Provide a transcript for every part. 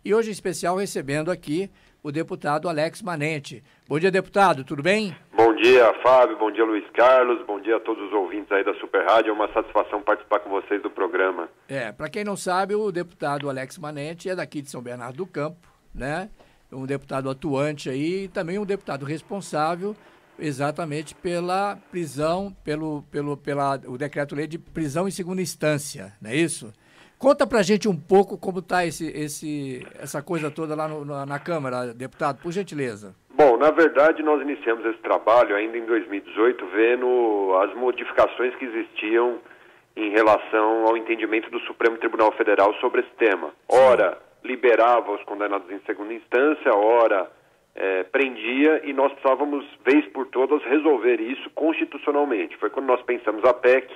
E hoje, em especial, recebendo aqui o deputado Alex Manente. Bom dia, deputado, tudo bem? Bom dia, Fábio, bom dia, Luiz Carlos, bom dia a todos os ouvintes aí da Super Rádio, é uma satisfação participar com vocês do programa. Para quem não sabe, o deputado Alex Manente é daqui de São Bernardo do Campo, né? Um deputado atuante aí e também um deputado responsável exatamente pela prisão, pelo decreto-lei de prisão em segunda instância, não é isso? Conta pra gente um pouco como está essa coisa toda lá na Câmara, deputado, por gentileza. Bom, na verdade nós iniciamos esse trabalho ainda em 2018, vendo as modificações que existiam em relação ao entendimento do Supremo Tribunal Federal sobre esse tema. Ora, liberava os condenados em segunda instância, ora prendia, e nós precisávamos, vez por todas, resolver isso constitucionalmente. Foi quando nós pensamos a PEC.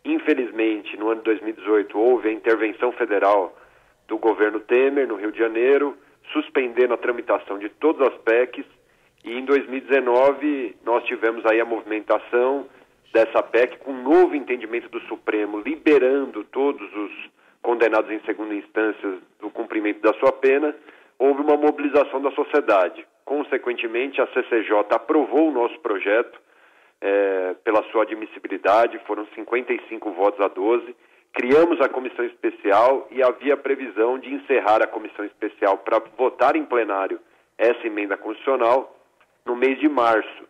Infelizmente, no ano de 2018, houve a intervenção federal do governo Temer, no Rio de Janeiro, suspendendo a tramitação de todas as PECs, e em 2019 nós tivemos aí a movimentação dessa PEC com um novo entendimento do Supremo, liberando todos os condenados em segunda instância do cumprimento da sua pena. Houve uma mobilização da sociedade. Consequentemente, a CCJ aprovou o nosso projeto pela sua admissibilidade, foram 55 votos a 12. Criamos a comissão especial e havia previsão de encerrar a comissão especial para votar em plenário essa emenda constitucional no mês de março.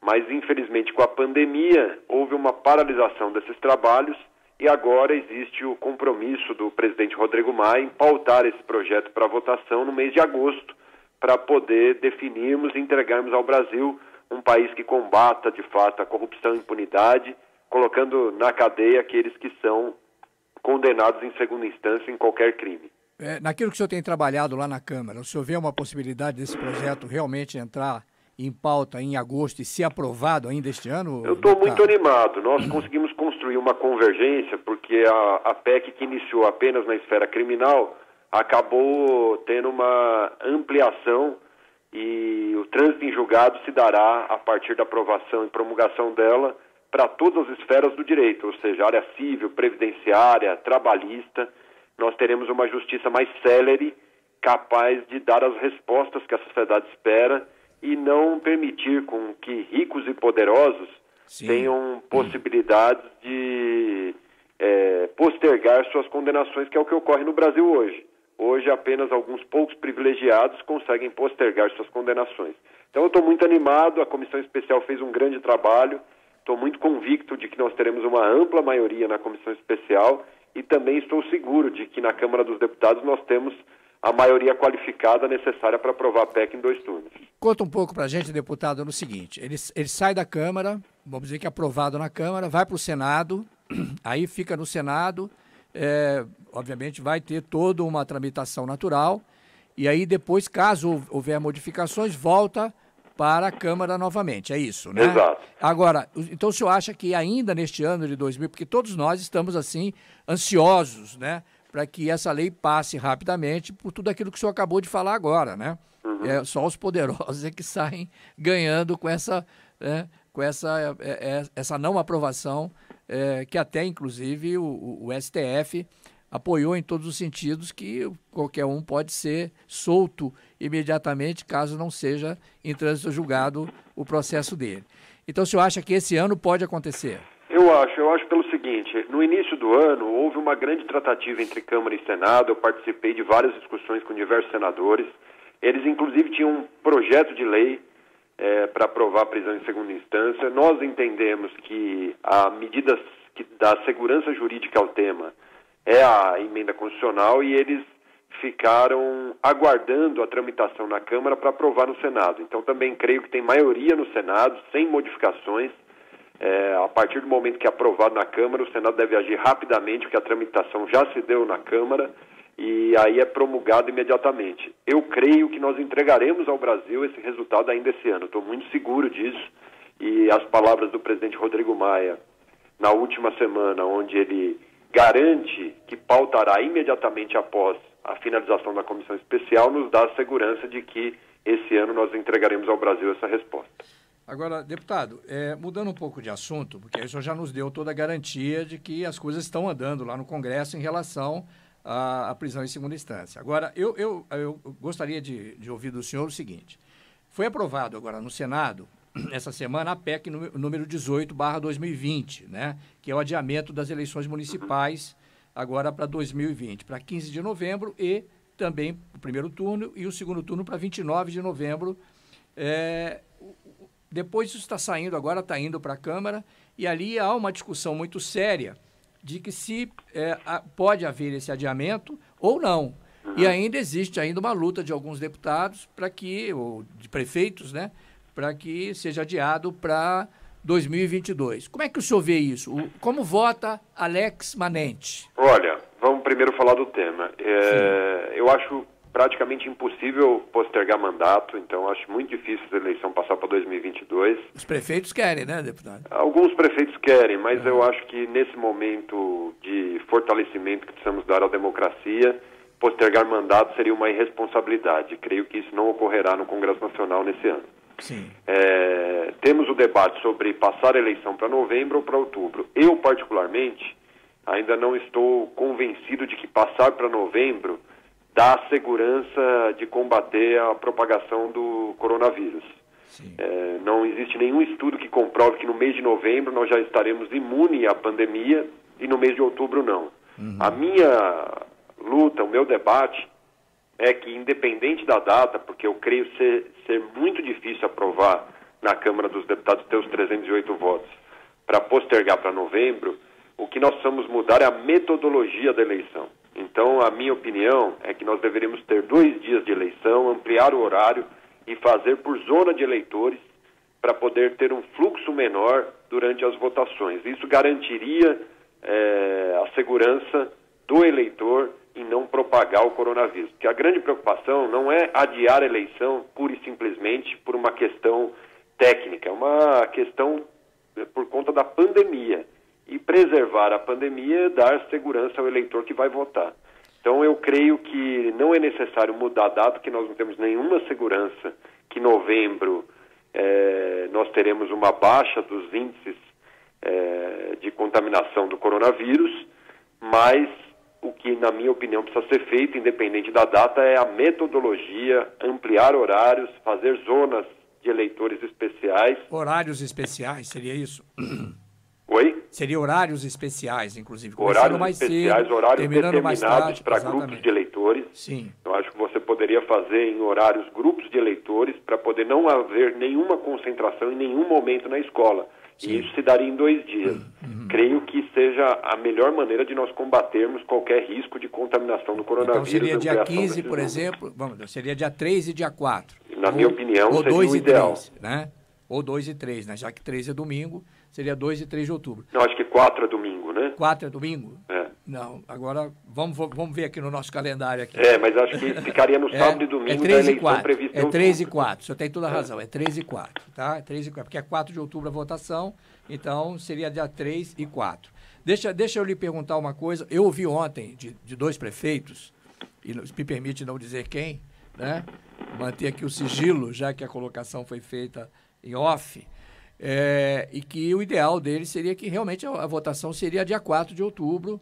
Mas, infelizmente, com a pandemia, houve uma paralisação desses trabalhos e agora existe o compromisso do presidente Rodrigo Maia em pautar esse projeto para votação no mês de agosto, para poder definirmos e entregarmos ao Brasil um país que combata, de fato, a corrupção e a impunidade, colocando na cadeia aqueles que são condenados em segunda instância em qualquer crime. Naquilo que o senhor tem trabalhado lá na Câmara, o senhor vê uma possibilidade desse projeto realmente entrar em pauta em agosto e ser aprovado ainda este ano? Eu estou muito animado. Nós conseguimos construir uma convergência, porque a PEC que iniciou apenas na esfera criminal acabou tendo uma ampliação, e o trânsito em julgado se dará a partir da aprovação e promulgação dela para todas as esferas do direito, ou seja, área civil, previdenciária, trabalhista. Nós teremos uma justiça mais célere, capaz de dar as respostas que a sociedade espera e não permitir com que ricos e poderosos tenham possibilidades de postergar suas condenações, que é o que ocorre no Brasil hoje. Hoje, apenas alguns poucos privilegiados conseguem postergar suas condenações. Então, eu estou muito animado, a Comissão Especial fez um grande trabalho, estou muito convicto de que nós teremos uma ampla maioria na Comissão Especial e também estou seguro de que na Câmara dos Deputados nós temos a maioria qualificada necessária para aprovar a PEC em 2 turnos. Conta um pouco para a gente, deputado, no seguinte, ele sai da Câmara, vamos dizer que é aprovado na Câmara, vai para o Senado, aí fica no Senado, obviamente vai ter toda uma tramitação natural, e aí depois, caso houver modificações, volta para a Câmara novamente, é isso, né? Exato. Agora, então o senhor acha que ainda neste ano de 2000, porque todos nós estamos assim, ansiosos, né, para que essa lei passe rapidamente por tudo aquilo que o senhor acabou de falar agora, né? Só os poderosos é que saem ganhando com essa não aprovação, que até, inclusive, o STF apoiou em todos os sentidos, que qualquer um pode ser solto imediatamente, caso não seja em trânsito julgado o processo dele. Então, o senhor acha que esse ano pode acontecer? Eu acho pelo seguinte, no início do ano houve uma grande tratativa entre Câmara e Senado, eu participei de várias discussões com diversos senadores, eles inclusive tinham um projeto de lei para aprovar a prisão em segunda instância. Nós entendemos que a medida que dá segurança jurídica ao tema é a emenda constitucional e eles ficaram aguardando a tramitação na Câmara para aprovar no Senado. Então também creio que tem maioria no Senado, sem modificações. A partir do momento que é aprovado na Câmara, o Senado deve agir rapidamente, porque a tramitação já se deu na Câmara e aí é promulgado imediatamente. Eu creio que nós entregaremos ao Brasil esse resultado ainda esse ano. Estou muito seguro disso, e as palavras do presidente Rodrigo Maia na última semana, onde ele garante que pautará imediatamente após a finalização da comissão especial, nos dá a segurança de que esse ano nós entregaremos ao Brasil essa resposta. Agora, deputado, mudando um pouco de assunto, porque aí o senhor já nos deu toda a garantia de que as coisas estão andando lá no Congresso em relação a prisão em segunda instância. Agora, eu gostaria de ouvir do senhor o seguinte. Foi aprovado agora no Senado, essa semana, a PEC número 18/2020, né? Que é o adiamento das eleições municipais agora para 2020, para 15 de novembro e também o primeiro turno e o segundo turno para 29 de novembro. Depois isso está saindo agora, está indo para a Câmara, e ali há uma discussão muito séria de que se pode haver esse adiamento ou não. E ainda existe uma luta de alguns deputados ou de prefeitos, né, para que seja adiado para 2022. Como é que o senhor vê isso? Como vota Alex Manente? Olha, vamos primeiro falar do tema. Eu acho praticamente impossível postergar mandato, então acho muito difícil a eleição passar para 2022. Os prefeitos querem, né, deputado? Alguns prefeitos querem, mas eu acho que nesse momento de fortalecimento que precisamos dar à democracia, postergar mandato seria uma irresponsabilidade. Creio que isso não ocorrerá no Congresso Nacional nesse ano. Sim. Temos o debate sobre passar a eleição para novembro ou para outubro. Eu, particularmente, ainda não estou convencido de que passar para novembro dá segurança de combater a propagação do coronavírus. Não existe nenhum estudo que comprove que no mês de novembro nós já estaremos imunes à pandemia e no mês de outubro não. A minha luta, o meu debate é que, independente da data, porque eu creio ser muito difícil aprovar na Câmara dos Deputados ter os 308 votos para postergar para novembro, o que nós precisamos mudar é a metodologia da eleição. Então, a minha opinião é que nós deveríamos ter 2 dias de eleição, ampliar o horário e fazer por zona de eleitores para poder ter um fluxo menor durante as votações. Isso garantiria a segurança do eleitor em não propagar o coronavírus. Porque a grande preocupação não é adiar a eleição pura e simplesmente por uma questão técnica, é uma questão por conta da pandemia. E preservar a pandemia é dar segurança ao eleitor que vai votar. Então eu creio que não é necessário mudar a data, que nós não temos nenhuma segurança que em novembro nós teremos uma baixa dos índices de contaminação do coronavírus, mas o que, na minha opinião, precisa ser feito, independente da data, é a metodologia, ampliar horários, fazer zonas de eleitores especiais. Horários especiais, seria isso? Oi? Seria horários especiais, inclusive. Horários mais especiais, cedo, horários determinados para grupos de eleitores. Sim. Eu acho que você poderia fazer em horários grupos de eleitores para poder não haver nenhuma concentração em nenhum momento na escola. Sim. E isso se daria em 2 dias. Creio que seja a melhor maneira de nós combatermos qualquer risco de contaminação do coronavírus. Então seria dia 15, por exemplo, seria dia 3 e dia 4. Na minha opinião, ou seria 2 o e ideal. 3, né? Ou 2 e 3, né? Já que 3 é domingo, seria 2 e 3 de outubro. Não, acho que 4 é domingo, né? 4 é domingo? É. Não, agora vamos ver aqui no nosso calendário. Aqui. Mas acho que ficaria no sábado e domingo da eleição prevista. É 3 e 4, o senhor tem toda a razão, é 3 e 4, tá? É 3 e 4, porque é 4 de outubro a votação, então seria dia 3 e 4. Deixa eu lhe perguntar uma coisa, eu ouvi ontem de 2 prefeitos, e me permite não dizer quem, né? Manter aqui o sigilo, já que a colocação foi feita em off, e que o ideal deles seria que realmente a votação seria dia 4 de outubro,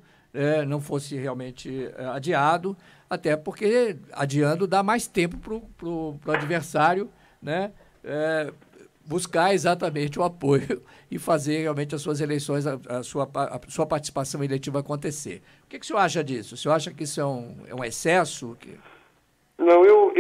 não fosse realmente adiado, até porque adiando dá mais tempo para o adversário, né, buscar exatamente o apoio e fazer realmente as suas eleições, a sua participação eleitiva acontecer. O que o senhor acha disso? O senhor acha que isso é um excesso? Não, eu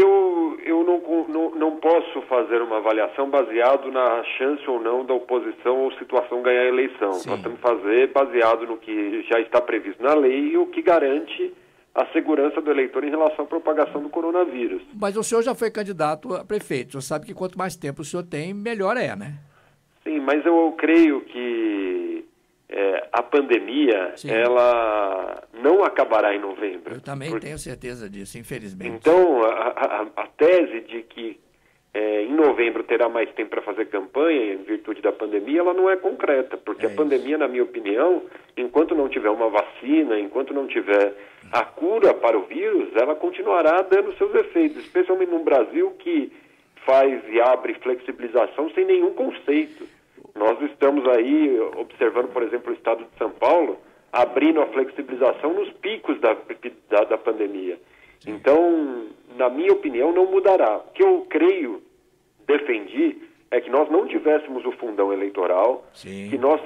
não posso fazer uma avaliação baseado na chance ou não da oposição ou situação ganhar a eleição. Sim. Nós temos que fazer baseado no que já está previsto na lei e o que garante a segurança do eleitor em relação à propagação do coronavírus. Mas o senhor já foi candidato a prefeito. O senhor sabe que quanto mais tempo o senhor tem, melhor é, né? Sim, mas eu creio que a pandemia, sim, ela não acabará em novembro. Eu também tenho certeza disso, infelizmente. Então, a tese de que em novembro terá mais tempo para fazer campanha em virtude da pandemia, ela não é concreta, porque a pandemia, na minha opinião, enquanto não tiver uma vacina, enquanto não tiver a cura para o vírus, ela continuará dando seus efeitos, especialmente no Brasil, que faz e abre flexibilização sem nenhum conceito. Nós estamos aí observando, por exemplo, o estado de São Paulo, abrindo a flexibilização nos picos da pandemia. Sim. Então, na minha opinião, não mudará. O que eu defendi, é que nós não tivéssemos o fundão eleitoral, sim, que nós,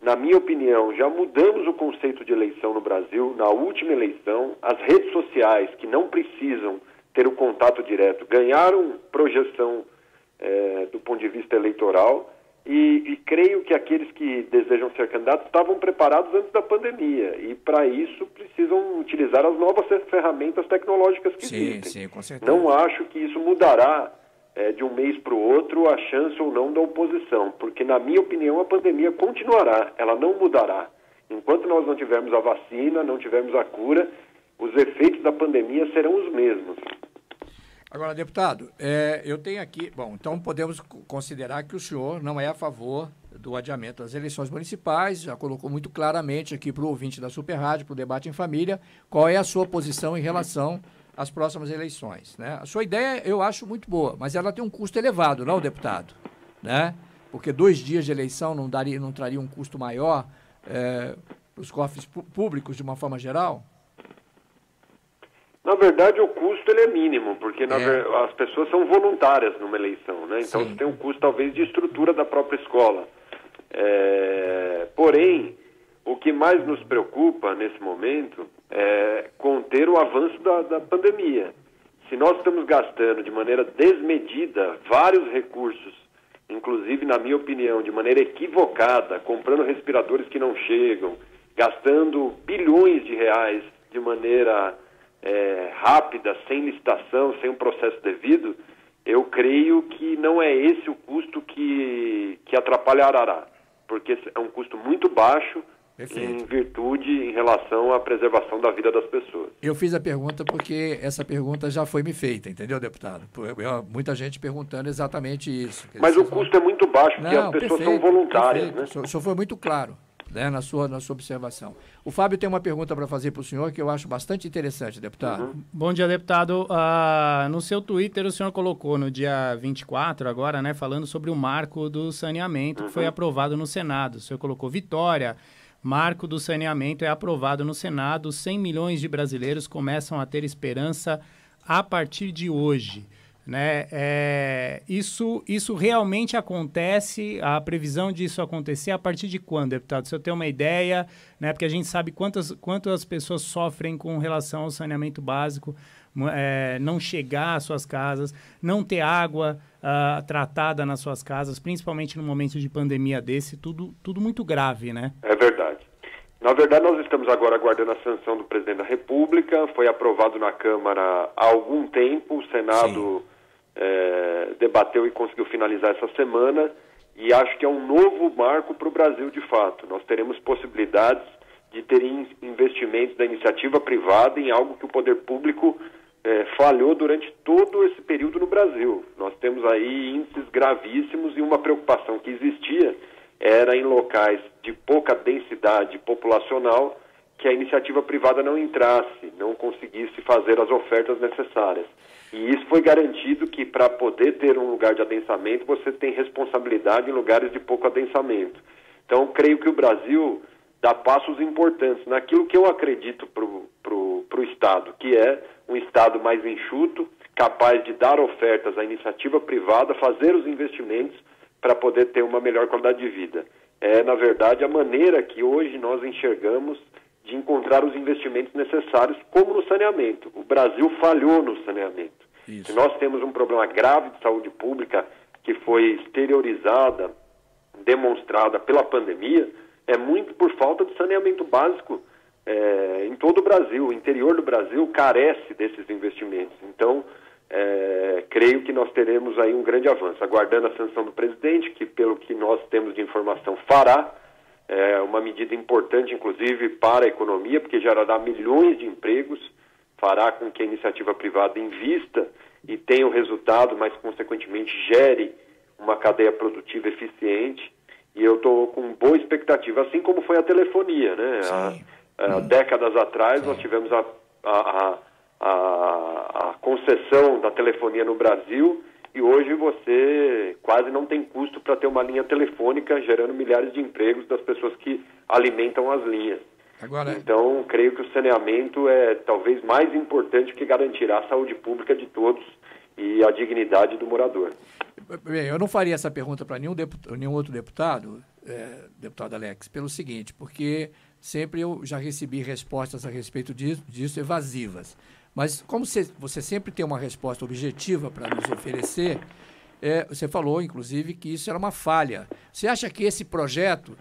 na minha opinião, já mudamos o conceito de eleição no Brasil. Na última eleição, as redes sociais, que não precisam ter o contato direto, ganharam projeção do ponto de vista eleitoral, e creio que aqueles que desejam ser candidatos estavam preparados antes da pandemia, e para isso precisam utilizar as novas ferramentas tecnológicas que existem. Sim, com certeza. Não acho que isso mudará de um mês para o outro a chance ou não da oposição, porque, na minha opinião, a pandemia continuará, ela não mudará. Enquanto nós não tivermos a vacina, não tivermos a cura, os efeitos da pandemia serão os mesmos. Agora, deputado, eu tenho aqui... Bom, então podemos considerar que o senhor não é a favor do adiamento das eleições municipais, já colocou muito claramente aqui para o ouvinte da Super Rádio, para o Debate em Família, qual é a sua posição em relação às próximas eleições, né? A sua ideia eu acho muito boa, mas ela tem um custo elevado, não, deputado? Né? Porque 2 dias de eleição não traria um custo maior para os cofres públicos de uma forma geral? Na verdade, o custo ele é mínimo, porque as pessoas são voluntárias numa eleição, né? Então, você tem um custo, talvez, de estrutura da própria escola. Porém, o que mais nos preocupa nesse momento é conter o avanço da pandemia. Se nós estamos gastando de maneira desmedida vários recursos, inclusive, na minha opinião, de maneira equivocada, comprando respiradores que não chegam, gastando bilhões de reais de maneira rápida, sem licitação, sem um processo devido, eu creio que não é esse o custo que atrapalhará, porque é um custo muito baixo. Perfeito. Em relação à preservação da vida das pessoas. Eu fiz a pergunta porque essa pergunta já foi me feita, entendeu, deputado? Muita gente perguntando exatamente isso. Mas o custo é muito baixo, porque as pessoas são voluntárias. Né? O senhor foi muito claro, né, na sua observação. O Fábio tem uma pergunta para fazer para o senhor que eu acho bastante interessante, deputado. Uhum. Bom dia, deputado. No seu Twitter, o senhor colocou no dia 24, agora, né, falando sobre o marco do saneamento, que foi aprovado no Senado. O senhor colocou vitória. Marco do saneamento é aprovado no Senado. 100 milhões de brasileiros começam a ter esperança a partir de hoje. Né? Isso realmente acontece? A previsão disso acontecer a partir de quando, deputado? Se eu tenho uma ideia, né? Porque a gente sabe quantas pessoas sofrem com relação ao saneamento básico, não chegar às suas casas, não ter água tratada nas suas casas, principalmente no momento de pandemia desse, tudo muito grave, né? É verdade. Na verdade, nós estamos agora aguardando a sanção do presidente da República, foi aprovado na Câmara há algum tempo, o Senado debateu e conseguiu finalizar essa semana, e acho que é um novo marco para o Brasil, de fato. Nós teremos possibilidades de ter investimentos da iniciativa privada em algo que o poder público falhou durante todo esse período no Brasil. Nós temos aí índices gravíssimos, e uma preocupação que existia era em locais de pouca densidade populacional, que a iniciativa privada não entrasse, não conseguisse fazer as ofertas necessárias. E isso foi garantido, que para poder ter um lugar de adensamento, você tem responsabilidade em lugares de pouco adensamento. Então, creio que o Brasil dá passos importantes naquilo que eu acredito para o Estado, que é um Estado mais enxuto, capaz de dar ofertas à iniciativa privada, fazer os investimentos para poder ter uma melhor qualidade de vida. Na verdade, a maneira que hoje nós enxergamos de encontrar os investimentos necessários, como no saneamento. O Brasil falhou no saneamento. Isso. Se nós temos um problema grave de saúde pública, que foi exteriorizada, demonstrada pela pandemia, é muito por falta de saneamento básico em todo o Brasil. O interior do Brasil carece desses investimentos. Então, creio que nós teremos aí um grande avanço, aguardando a sanção do presidente, que, pelo que nós temos de informação, fará uma medida importante, inclusive, para a economia, porque gerará milhões de empregos, fará com que a iniciativa privada invista e tenha o resultado, mas, consequentemente, gere uma cadeia produtiva eficiente. E eu estou com boa expectativa, assim como foi a telefonia, né? Décadas atrás, nós tivemos a concessão da telefonia no Brasil, e hoje você quase não tem custo para ter uma linha telefônica, gerando milhares de empregos das pessoas que alimentam as linhas. Agora... Então, creio que o saneamento é talvez mais importante que garantirá a saúde pública de todos e a dignidade do morador. Bem, eu não faria essa pergunta para nenhum outro deputado, deputado Alex, pelo seguinte, porque sempre eu já recebi respostas a respeito disso evasivas. Mas como você sempre tem uma resposta objetiva para nos oferecer, você falou, inclusive, que isso era uma falha. Você acha que esse projeto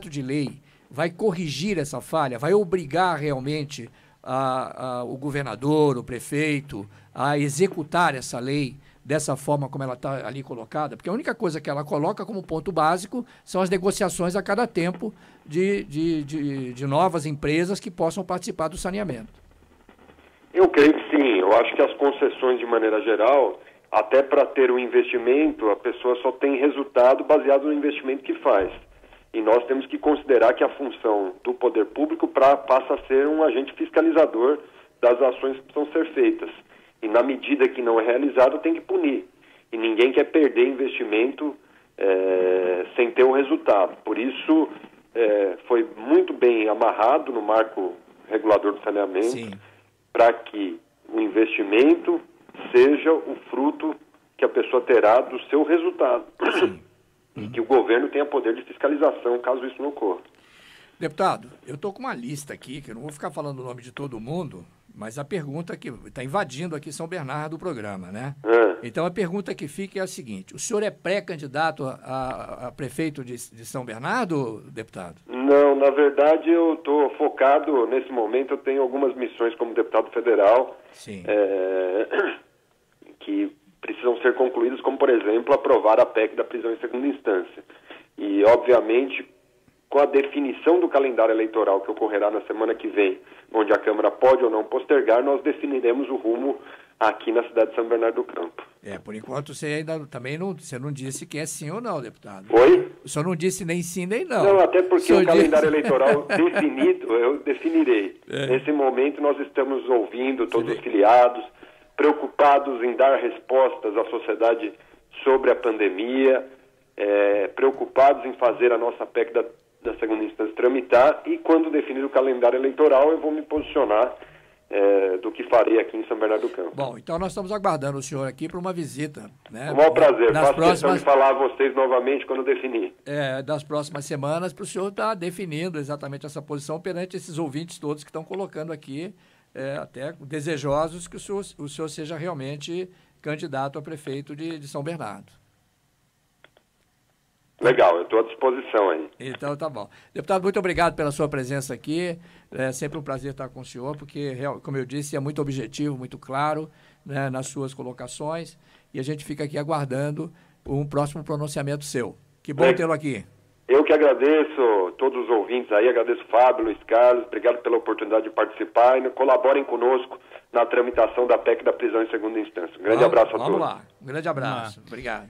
de lei vai corrigir essa falha, vai obrigar realmente o governador, o prefeito, a executar essa lei dessa forma como ela está ali colocada? Porque a única coisa que ela coloca como ponto básico são as negociações a cada tempo de novas empresas que possam participar do saneamento. Eu creio que sim. Eu acho que as concessões, de maneira geral, até para ter um investimento, a pessoa só tem resultado baseado no investimento que faz. E nós temos que considerar que a função do poder público passa a ser um agente fiscalizador das ações que precisam ser feitas. E na medida que não é realizado, tem que punir. E ninguém quer perder investimento sem ter um resultado. Por isso, foi muito bem amarrado no marco regulador do saneamento, para que o investimento seja o fruto que a pessoa terá do seu resultado. E que o governo tenha poder de fiscalização, caso isso não ocorra. Deputado, eu estou com uma lista aqui, que eu não vou ficar falando o nome de todo mundo, mas a pergunta que está invadindo aqui São Bernardo do programa, né? Então, a pergunta que fica é a seguinte: o senhor é pré-candidato a prefeito de São Bernardo, deputado? Não, na verdade eu estou focado, nesse momento eu tenho algumas missões como deputado federal, que precisam ser concluídas, como, por exemplo, aprovar a PEC da prisão em segunda instância. E, obviamente, com a definição do calendário eleitoral que ocorrerá na semana que vem, onde a Câmara pode ou não postergar, nós definiremos o rumo aqui na cidade de São Bernardo do Campo. Por enquanto você ainda também você não disse que é sim ou não, deputado. Oi? O senhor não disse nem sim nem não. Não, até porque o calendário eleitoral definido, eu definirei. Nesse momento nós estamos ouvindo todos os filiados, preocupados em dar respostas à sociedade sobre a pandemia, preocupados em fazer a nossa PEC da segunda instância tramitar, e quando definir o calendário eleitoral eu vou me posicionar do que farei aqui em São Bernardo do Campo. Bom, então nós estamos aguardando o senhor aqui para uma visita. Né? Um maior prazer, faço próximas... questão de falar a vocês novamente quando definir. Das próximas semanas, para o senhor estar definindo exatamente essa posição perante esses ouvintes todos que estão colocando aqui, até desejosos que o senhor seja realmente candidato a prefeito de São Bernardo. Legal, eu estou à disposição aí. Então tá bom. Deputado, muito obrigado pela sua presença aqui. É sempre um prazer estar com o senhor, porque, como eu disse, é muito objetivo, muito claro, né, nas suas colocações. E a gente fica aqui aguardando um próximo pronunciamento seu. Que bom tê-lo aqui. Eu que agradeço todos os ouvintes aí, agradeço Fábio, Luiz Carlos, obrigado pela oportunidade de participar e colaborem conosco na tramitação da PEC da prisão em segunda instância. Um grande abraço a todos. Vamos lá, um grande abraço. Obrigado.